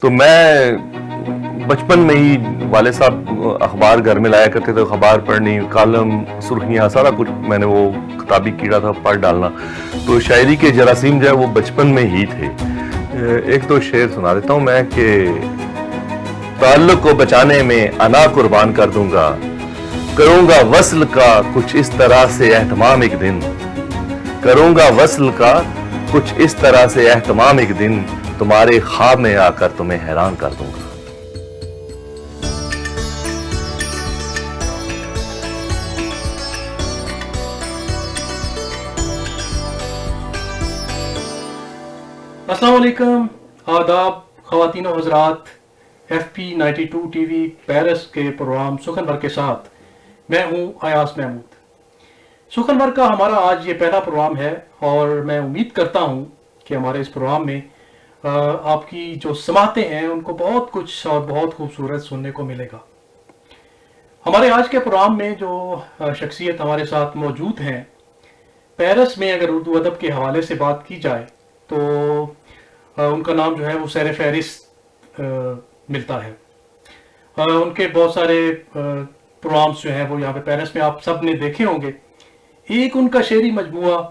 تو میں بچپن میں ہی والد صاحب اخبار گھر میں لایا کرتے تھے، اخبار پڑھنی، کالم، سرخیاں، سارا کچھ میں نے وہ کتابی کیڑا تھا پڑھ ڈالنا. تو شاعری کے جراثیم جو ہے وہ بچپن میں ہی تھے. ایک تو شعر سنا دیتا ہوں میں کہ تعلق کو بچانے میں انا قربان کر دوں گا، کروں گا وصل کا کچھ اس طرح سے اہتمام ایک دن، کروں گا وصل کا کچھ اس طرح سے اہتمام ایک دن، تمہارے خواب میں آ کر تمہیں حیران کر دوں گا. السلام علیکم، آداب خواتین و حضرات. FP92 ٹی وی پیرس کے پروگرام سخن بھر کے ساتھ میں ہوں ایاز محمود. سخن بھر کا ہمارا آج یہ پہلا پروگرام ہے اور میں امید کرتا ہوں کہ ہمارے اس پروگرام میں آپ کی جو سماعتیں ہیں ان کو بہت کچھ اور بہت خوبصورت سننے کو ملے گا. ہمارے آج کے پروگرام میں جو شخصیت ہمارے ساتھ موجود ہیں، پیرس میں اگر اردو ادب کے حوالے سے بات کی جائے تو ان کا نام جو ہے وہ سیر فہرست ملتا ہے. ان کے بہت سارے پروگرامز جو ہیں وہ یہاں پہ پیرس میں آپ سب نے دیکھے ہوں گے. ایک ان کا شعری مجموعہ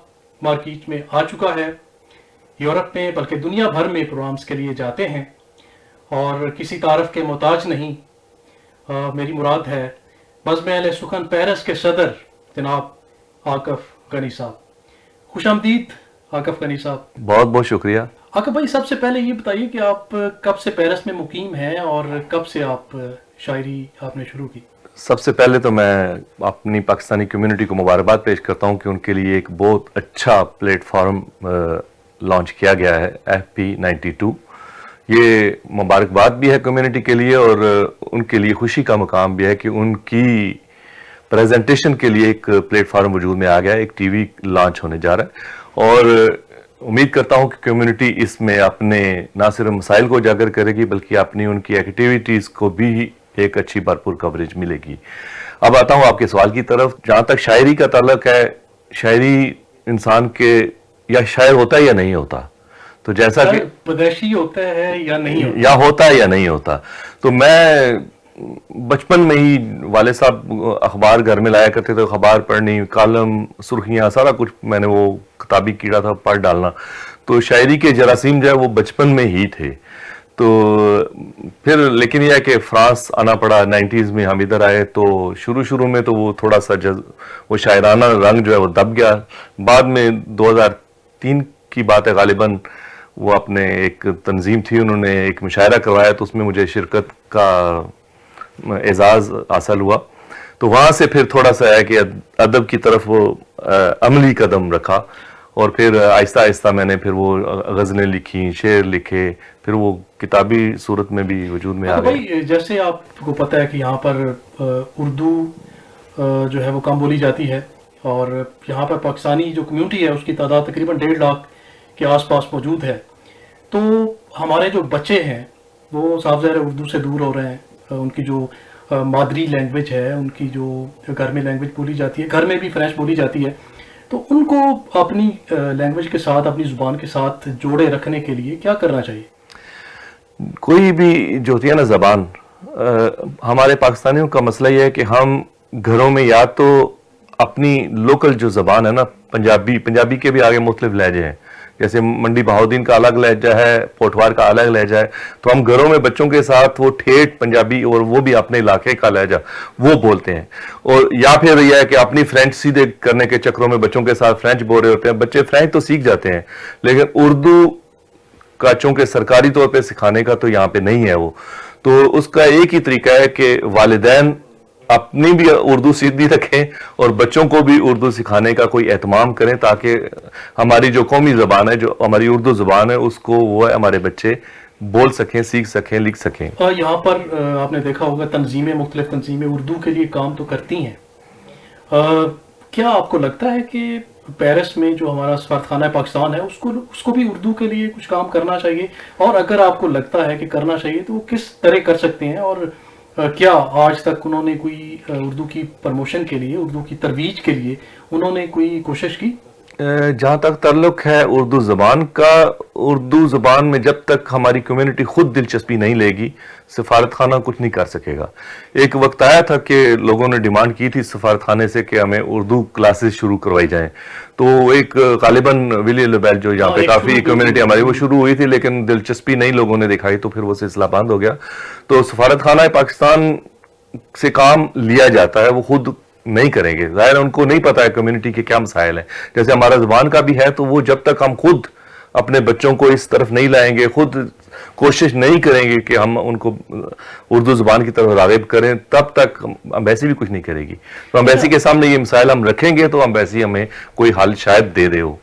مارکیٹ میں آ چکا ہے. یورپ میں بلکہ دنیا بھر میں پروگرامز کے لیے جاتے ہیں اور کسی تعارف کے محتاج نہیں. میری مراد ہے بزم اہل سخن پیرس کے صدر جناب عاکف غنی صاحب. خوش آمدید عاکف غنی صاحب. بہت بہت شکریہ. عاکف بھائی، سب سے پہلے یہ بتائیے کہ آپ کب سے پیرس میں مقیم ہیں اور کب سے آپ شاعری آپ نے شروع کی؟ سب سے پہلے تو میں اپنی پاکستانی کمیونٹی کو مبارکباد پیش کرتا ہوں کہ ان کے لیے ایک بہت اچھا پلیٹ فارم لانچ کیا گیا ہے FP92. یہ مبارکباد بھی ہے کمیونٹی کے لیے اور ان کے لیے خوشی کا مقام بھی ہے کہ ان کی پریزنٹیشن کے لیے ایک پلیٹ فارم وجود میں آ گیا ہے. ایک ٹی وی لانچ ہونے جا رہا ہے اور امید کرتا ہوں کہ کمیونٹی اس میں اپنے نہ صرف مسائل کو اجاگر کرے گی بلکہ اپنی ان کی ایکٹیویٹیز کو بھی ایک اچھی بھرپور کوریج ملے گی. اب آتا ہوں آپ کے سوال کی طرف. جہاں تک شاعری کا تعلق ہے، شاعری انسان کے یا شاعر ہوتا ہے یا نہیں ہوتا. تو جیسا کہ پیدائشی ہوتا ہے یا نہیں ہوتا، یا ہوتا ہے یا نہیں ہوتا. تو میں بچپن میں ہی والد صاحب اخبار گھر میں لایا کرتے تھے، اخبار پڑھنی، کالم، سرخیاں، سارا کچھ میں نے وہ کتابی کیڑا تھا پڑھ ڈالنا. تو شاعری کے جراثیم جو ہے وہ بچپن میں ہی تھے. تو پھر لیکن یہ ہے کہ فرانس آنا پڑا 90s میں. ہم ادھر آئے تو شروع میں تو وہ تھوڑا سا وہ شاعرانہ رنگ جو ہے وہ دب گیا. بعد میں 2003 کی بات ہے غالباً، وہ اپنے ایک تنظیم تھی، انہوں نے ایک مشاعرہ کروایا تو اس میں مجھے شرکت کا اعزاز حاصل ہوا. تو وہاں سے پھر تھوڑا سا ہے کہ ادب کی طرف وہ عملی قدم رکھا اور پھر آہستہ آہستہ میں نے پھر وہ غزلیں لکھی، شعر لکھے، پھر وہ کتابی صورت میں بھی وجود میں آ گئے. بھائی جیسے آپ کو پتہ ہے کہ یہاں پر اردو جو ہے وہ کم بولی جاتی ہے اور یہاں پر پاکستانی جو کمیونٹی ہے اس کی تعداد تقریباً 1.5 لاکھ کے آس پاس موجود ہے. تو ہمارے جو بچے ہیں وہ صاف ظاہر اردو سے دور ہو رہے ہیں. ان کی جو مادری لینگویج ہے، ان کی جو گھر میں لینگویج بولی جاتی ہے، گھر میں بھی فرینچ بولی جاتی ہے، تو ان کو اپنی لینگویج کے ساتھ، اپنی زبان کے ساتھ جوڑے رکھنے کے لیے کیا کرنا چاہیے؟ کوئی بھی جو ہوتی ہے نا زبان، ہمارے پاکستانیوں کا مسئلہ یہ ہے کہ ہم گھروں میں یا تو اپنی لوکل جو زبان ہے نا، پنجابی کے بھی آگے مختلف لہجے ہیں، جیسے منڈی بہاؤدین کا الگ لہجہ ہے، پوٹوار کا الگ لہجہ ہے. تو ہم گھروں میں بچوں کے ساتھ وہ ٹھیٹھ پنجابی اور وہ بھی اپنے علاقے کا لہجہ وہ بولتے ہیں. اور یا پھر یہ ہے کہ اپنی فرینچ سیدھے کرنے کے چکروں میں بچوں کے ساتھ فرینچ بول رہے ہوتے ہیں. بچے فرینچ تو سیکھ جاتے ہیں لیکن اردو کا چونکہ سرکاری طور پہ سکھانے کا تو یہاں پہ نہیں ہے وہ. تو اس کا ایک ہی طریقہ ہے کہ والدین اپنی بھی اردو سیدھی رکھیں اور بچوں کو بھی اردو سکھانے کا کوئی اہتمام کریں تاکہ ہماری جو قومی زبان ہے، جو ہماری اردو زبان ہے، اس کو وہ ہمارے بچے بول سکیں، سیکھ سکیں، لکھ سکیں. یہاں پر آپ نے دیکھا ہوگا مختلف تنظیمیں اردو کے لیے کام تو کرتی ہیں. کیا آپ کو لگتا ہے کہ پیرس میں جو ہمارا سفارتخانہ پاکستان ہے اس کو بھی اردو کے لیے کچھ کام کرنا چاہیے؟ اور اگر آپ کو لگتا ہے کہ کرنا چاہیے تو وہ کس طرح کر سکتے ہیں؟ اور کیا آج تک انہوں نے کوئی اردو کی پروموشن کے لیے، اردو کی ترویج کے لیے انہوں نے کوئی کوشش کی؟ جہاں تک تعلق ہے اردو زبان کا، اردو زبان میں جب تک ہماری کمیونٹی خود دلچسپی نہیں لے گی سفارت خانہ کچھ نہیں کر سکے گا. ایک وقت آیا تھا کہ لوگوں نے ڈیمانڈ کی تھی سفارت خانے سے کہ ہمیں اردو کلاسز شروع کروائی جائیں، تو ایک غالباً ولی لیبل جو یہاں پہ کافی کمیونٹی ہماری وہ شروع ہوئی تھی، لیکن دلچسپی نہیں لوگوں نے دکھائی تو پھر وہ سلسلہ بند ہو گیا. تو سفارت خانہ پاکستان سے کام لیا جاتا ہے، وہ خود نہیں کریں گے. ظاہر ہے ان کو نہیں پتا ہے کمیونٹی کے کیا مسائل ہیں. جیسے ہمارا زبان کا بھی ہے، تو وہ جب تک ہم خود اپنے بچوں کو اس طرف نہیں لائیں گے، خود کوشش نہیں کریں گے کہ ہم ان کو اردو زبان کی طرف راغب کریں، تب تک امبیسی بھی کچھ نہیں کرے گی. تو امبیسی کے سامنے یہ مسائل ہم رکھیں گے تو امبیسی ہمیں کوئی حل شاید دے دے ہو.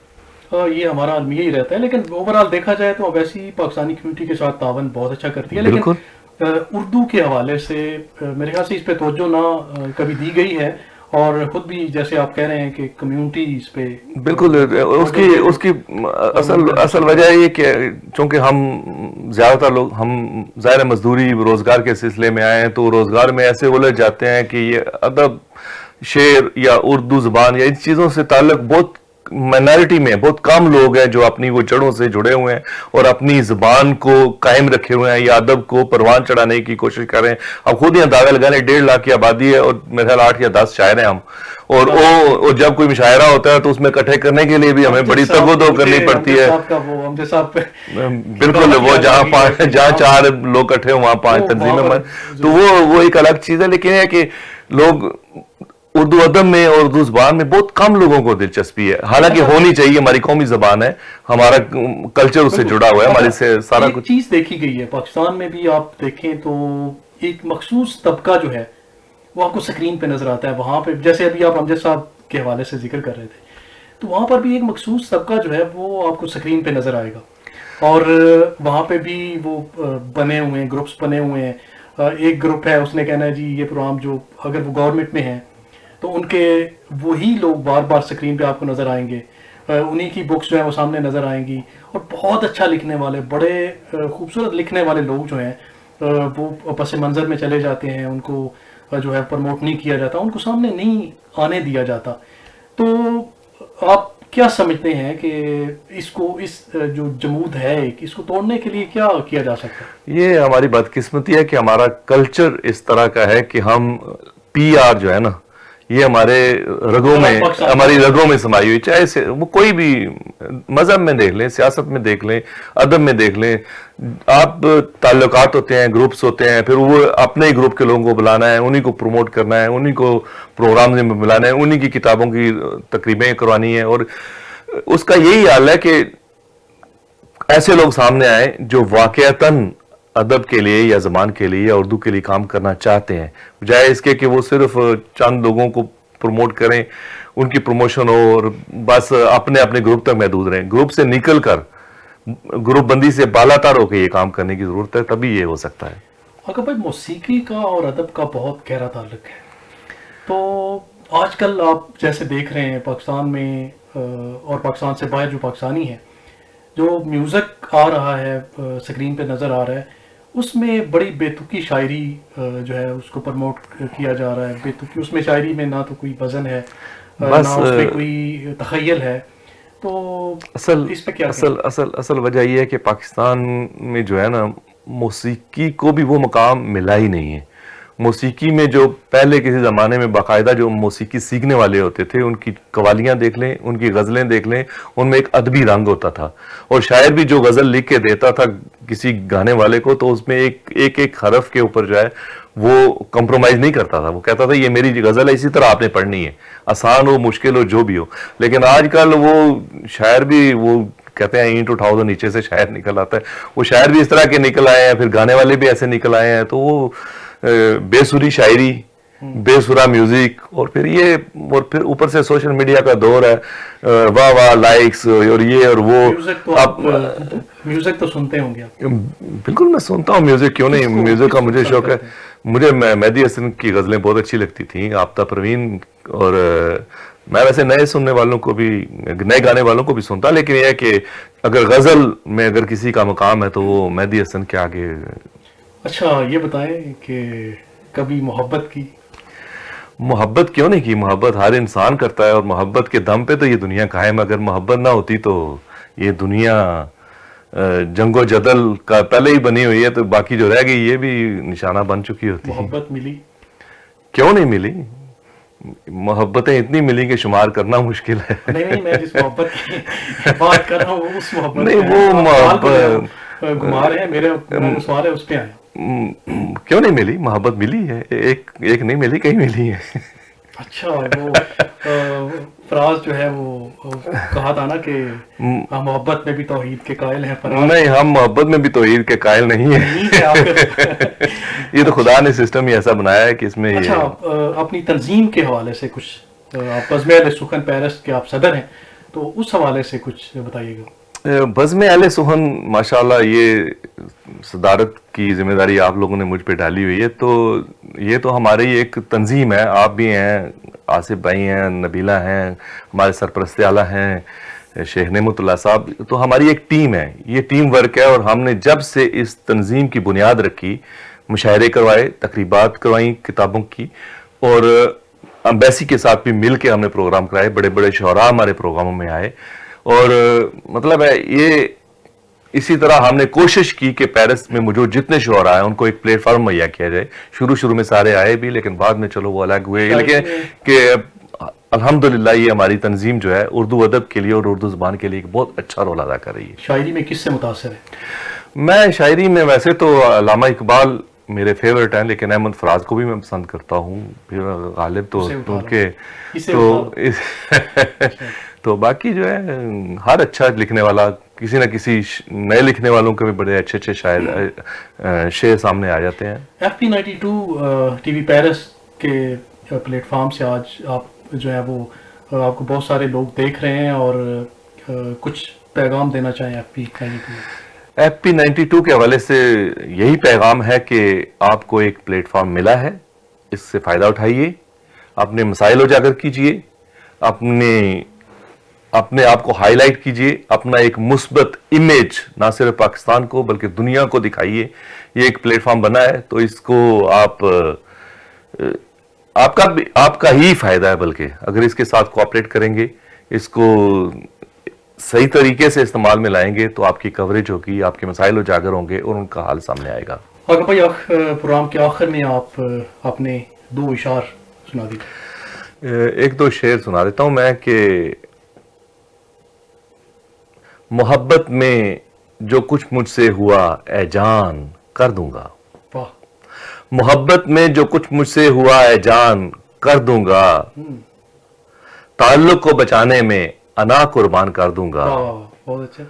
یہ ہمارا المیہ ہی رہتا ہے، لیکن اوورآل دیکھا جائے تو ویسی پاکستانی کمیونٹی کے ساتھ تعاون بہت اچھا کرتی ہے. لیکن بالکل اردو کے حوالے سے میرے خیال سے اس پہ توجہ نہ کبھی دی گئی ہے، اور خود بھی جیسے آپ کہہ رہے ہیں کہ کمیونٹی اس پہ بالکل اس کی اصل وجہ یہ کہ چونکہ ہم زیادہ تر لوگ ہم ظاہر مزدوری روزگار کے سلسلے میں آئے ہیں، تو روزگار میں ایسے الجھ جاتے ہیں کہ یہ ادب، شعر یا اردو زبان یا ان چیزوں سے تعلق بہت مائنارٹی میں بہت کم لوگ ہیں جو اپنی وہ جڑوں سے جڑے ہوئے ہیں اور اپنی زبان کو قائم رکھے ہوئے ہیں یا ادب کو پروان چڑھانے کی کوشش کر رہے ہیں. اب خود ہی اندازہ لگانے 1.5 لاکھ کی آبادی ہے اور میرے خیال 8 یا 10 شاعر ہیں ہم، اور جب کوئی مشاعرہ ہوتا ہے تو اس میں اکٹھے کرنے کے لیے بھی ہمیں بڑی تگودو کرنی پڑتی ہے. بالکل وہ جہاں 4 لوگ اکٹھے ہوں وہاں 5 تنظیمیں، تو وہ ایک الگ چیز ہے. لیکن یہ کہ لوگ اردو ادب میں اور اردو زبان میں بہت کم لوگوں کو دلچسپی ہے، حالانکہ ہونی چاہیے. ہماری قومی زبان ہے، ہمارا کلچر اس سے جڑا ہوا ہے، ہمارے سے سارا کچھ چیز دیکھی گئی ہے. پاکستان میں بھی آپ دیکھیں تو ایک مخصوص طبقہ جو ہے وہ آپ کو سکرین پہ نظر آتا ہے. وہاں پہ جیسے ابھی آپ امجد صاحب کے حوالے سے ذکر کر رہے تھے، تو وہاں پر بھی ایک مخصوص طبقہ جو ہے وہ آپ کو سکرین پہ نظر آئے گا، اور وہاں پہ بھی وہ بنے ہوئے ہیں، گروپس بنے ہوئے ہیں. ایک گروپ ہے، اس نے کہنا ہے جی یہ پروگرام جو اگر وہ گورنمنٹ میں ہیں تو ان کے وہی لوگ بار بار سکرین پہ آپ کو نظر آئیں گے، انہی کی بکس جو ہیں وہ سامنے نظر آئیں گی، اور بہت اچھا لکھنے والے، بڑے خوبصورت لکھنے والے لوگ جو ہیں وہ پس منظر میں چلے جاتے ہیں، ان کو جو ہے پروموٹ نہیں کیا جاتا، ان کو سامنے نہیں آنے دیا جاتا. تو آپ کیا سمجھتے ہیں کہ اس جو جمود ہے اس کو توڑنے کے لیے کیا کیا جا سکتا ہے؟ یہ ہماری بدقسمتی ہے کہ ہمارا کلچر اس طرح کا ہے کہ ہم PR جو ہے نا، یہ ہمارے رگوں میں، ہماری رگوں میں سمائی ہوئی. چاہے وہ کوئی بھی مذہب میں دیکھ لیں، سیاست میں دیکھ لیں، ادب میں دیکھ لیں، آپ تعلقات ہوتے ہیں، گروپس ہوتے ہیں، پھر وہ اپنے ہی گروپ کے لوگوں کو بلانا ہے، انہی کو پروموٹ کرنا ہے، انہی کو پروگرام میں بلانا ہے، انہی کی کتابوں کی تقریبیں کروانی ہیں. اور اس کا یہی حال ہے کہ ایسے لوگ سامنے آئیں جو واقعتاً ادب کے لیے یا زبان کے لیے یا اردو کے لیے کام کرنا چاہتے ہیں، بجائے اس کے کہ وہ صرف چند لوگوں کو پروموٹ کریں، ان کی پروموشن ہو اور بس اپنے گروپ تک محدود رہیں. گروپ سے نکل کر گروپ بندی سے بالا تر ہو کے یہ کام کرنے کی ضرورت ہے، تبھی یہ ہو سکتا ہے. اگر بھائی موسیقی کا اور ادب کا بہت گہرا تعلق ہے، تو آج کل آپ جیسے دیکھ رہے ہیں پاکستان میں اور پاکستان سے باہر جو پاکستانی ہے، جو میوزک آ رہا ہے سکرین پہ نظر آ رہا ہے، اس میں بڑی بے تکی شاعری جو ہے اس کو پروموٹ کیا جا رہا ہے. بے تکی اس میں شاعری میں نہ تو کوئی وزن ہے، نہ اس میں کوئی تخیل ہے. تو اس پہ کیا اصل وجہ یہ ہے کہ پاکستان میں جو ہے نا موسیقی کو بھی وہ مقام ملا ہی نہیں ہے. موسیقی میں جو پہلے کسی زمانے میں باقاعدہ جو موسیقی سیکھنے والے ہوتے تھے، ان کی قوالیاں دیکھ لیں، ان کی غزلیں دیکھ لیں، ان میں ایک ادبی رنگ ہوتا تھا. اور شاعر بھی جو غزل لکھ کے دیتا تھا کسی گانے والے کو، تو اس میں ایک حرف کے اوپر جو ہے وہ کمپرومائز نہیں کرتا تھا. وہ کہتا تھا یہ میری غزل ہے، اسی طرح آپ نے پڑھنی ہے، آسان ہو مشکل ہو جو بھی ہو. لیکن آج کل وہ شاعر بھی وہ کہتے ہیں اینٹ اٹھاؤ تو نیچے سے شاعر نکل آتا ہے. وہ شاعر بھی اس طرح کے نکل آئے ہیں، پھر گانے والے بھی ایسے نکل آئے ہیں. تو وہ بے سری شاعری، بے سرا میوزک، اور پھر اوپر سے سوشل میڈیا کا دور ہے، واہ واہ لائکس اور یہ اور وہ. میوزک تو سنتے ہوں گے آپ؟ بالکل میں سنتا ہوں میوزک، کیوں نہیں، میوزک کا مجھے شوق ہے. مجھے مہدی حسن کی غزلیں بہت اچھی لگتی تھیں، آفتہ پروین، اور میں ویسے نئے سننے والوں کو بھی، نئے گانے والوں کو بھی سنتا. لیکن یہ ہے کہ اگر غزل میں اگر کسی کا مقام ہے تو وہ مہدی حسن کے آگے. اچھا یہ بتائیں کہ کبھی محبت کی؟ محبت کیوں نہیں کی؟ محبت ہر انسان کرتا ہے، اور محبت کے دم پہ تو یہ دنیا قائم. اگر محبت نہ ہوتی تو یہ دنیا جنگ و جدل کا پہلے ہی بنی ہوئی ہے، تو باقی جو رہ گئی یہ بھی نشانہ بن چکی ہوتی ہے. محبت ملی؟ کیوں نہیں ملی؟ محبتیں اتنی ملی کہ شمار کرنا مشکل ہے. نہیں، میں جس محبت کی بات کر رہا ہوں اس محبت نہیں، وہ محبت گھما رہے ہیں، میرا سوال ہے اس پہ آیا. کیوں نہیں ملی؟ محبت ملی ہے، ایک نہیں ملی، کہیں ملی ہے. اچھا، وہ فراز جو ہے وہ کہا تھا نا کہ ہم محبت میں بھی توحید کے قائل ہیں. فراز نہیں، ہم محبت میں بھی توحید کے قائل نہیں ہیں. یہ تو خدا نے سسٹم ہی ایسا بنایا ہے کہ اس میں اچھا، اپنی تنظیم کے حوالے سے کچھ، آپ بزم اہل سخن پیرس کے آپ صدر ہیں، تو اس حوالے سے کچھ بتائیے گا. بزم اہل سخن ماشاءاللہ یہ صدارت کی ذمہ داری آپ لوگوں نے مجھ پہ ڈالی ہوئی ہے. تو یہ تو ہماری ایک تنظیم ہے. آپ بھی ہیں، آصف بھائی ہیں، نبیلہ ہیں، ہمارے سرپرست اعلیٰ ہیں شیخ نعمت اللہ صاحب. تو ہماری ایک ٹیم ہے، یہ ٹیم ورک ہے. اور ہم نے جب سے اس تنظیم کی بنیاد رکھی، مشاعرے کروائے، تقریبات کروائیں کتابوں کی، اور امبیسی کے ساتھ بھی مل کے ہم نے پروگرام کرائے. بڑے بڑے شعراء ہمارے پروگراموں میں آئے. اور مطلب ہے یہ اسی طرح ہم نے کوشش کی کہ پیرس میں موجود جتنے شعراء ہیں ان کو ایک پلیٹ فارم مہیا کیا جائے. شروع میں سارے آئے بھی، لیکن بعد میں چلو وہ الگ ہوئے. لیکن کہ الحمدللہ یہ ہماری تنظیم جو ہے اردو ادب کے لیے اور اردو زبان کے لیے ایک بہت اچھا رول ادا کر رہی ہے. شاعری میں کس سے متاثر ہے؟ میں شاعری میں ویسے تو علامہ اقبال میرے فیورٹ ہیں، لیکن احمد فراز کو بھی میں پسند کرتا ہوں. پھر غالب تو ان کے تو باقی جو ہے ہر اچھا لکھنے والا، کسی نہ کسی نئے لکھنے والوں کے بھی بڑے اچھے شعر سامنے آ جاتے ہیں. FP92 ٹی وی پیرس کے پلیٹ فارم سے آج آپ جو ہے وہ آپ کو بہت سارے لوگ دیکھ رہے ہیں، اور کچھ پیغام دینا چاہیں FP92 کے حوالے سے یہی پیغام ہے کہ آپ کو ایک پلیٹ فارم ملا ہے، اس سے فائدہ اٹھائیے، اپنے مسائل اجاگر کیجئے، اپنے آپ کو ہائی لائٹ کیجئے، اپنا ایک مثبت امیج نہ صرف پاکستان کو بلکہ دنیا کو دکھائیے. یہ ایک پلیٹ فارم بنا ہے تو اس کو آپ کا ہی فائدہ ہے. بلکہ اگر اس کے ساتھ کوآپریٹ کریں گے، اس کو صحیح طریقے سے استعمال میں لائیں گے، تو آپ کی کوریج ہوگی، آپ کے مسائل اجاگر ہوں گے اور ان کا حال سامنے آئے گا. آگا بھائی، پروگرام کے آخر میں آپ اپنے 2 اشعار سنا دیجیے. ایک 2 شعر سنا دیتا ہوں میں کہ محبت میں جو کچھ مجھ سے ہوا اے جان کر دوں گا. واہ. محبت میں جو کچھ مجھ سے ہوا اے جان کر دوں گا. تعلق کو بچانے میں انا قربان کر دوں گا. بہت اچھا.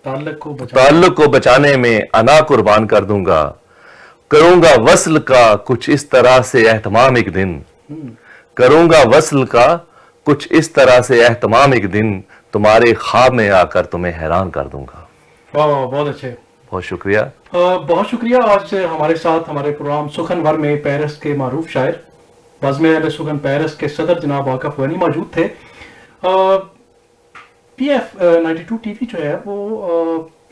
تعلق کو بچانے میں انا قربان کر دوں گا. کروں گا وصل کا کچھ اس طرح سے اہتمام ایک دن. کروں گا وصل کا کچھ اس طرح سے اہتمام ایک دن. تمہارے خواب میں آ کر تمہیں حیران کر دوں گا. بہت اچھے. بہت شکریہ. بہت شکریہ. آج ہمارے ساتھ ہمارے پروگرام سخن ور میں پیرس کے معروف شاعر بزم اہل سخن پیرس کے صدر جناب واقف غنی موجود تھے. PF92 ٹی وی جو ہے وہ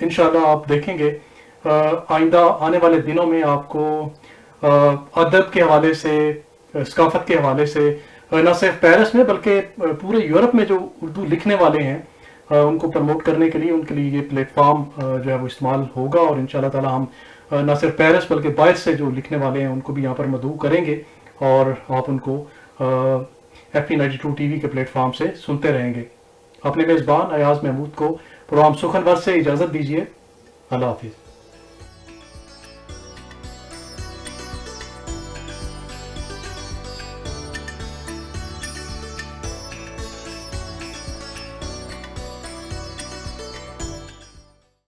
انشاءاللہ آپ دیکھیں گے. آئندہ آنے والے دنوں میں آپ کو ادب کے حوالے سے، ثقافت کے حوالے سے، نہ صرف پیرس میں بلکہ پورے یورپ میں جو اردو لکھنے والے ہیں ان کو پروموٹ کرنے کے لیے، ان کے لیے یہ پلیٹ فارم جو ہے وہ استعمال ہوگا. اور انشاءاللہ تعالی ہم نہ صرف پیرس بلکہ باہر سے جو لکھنے والے ہیں ان کو بھی یہاں پر مدعو کریں گے، اور آپ ان کو FP92 ٹی وی کے پلیٹ فارم سے سنتے رہیں گے. اپنے میزبان ایاز محمود کو پروگرام سخن ور سے اجازت دیجیے. اللہ حافظ.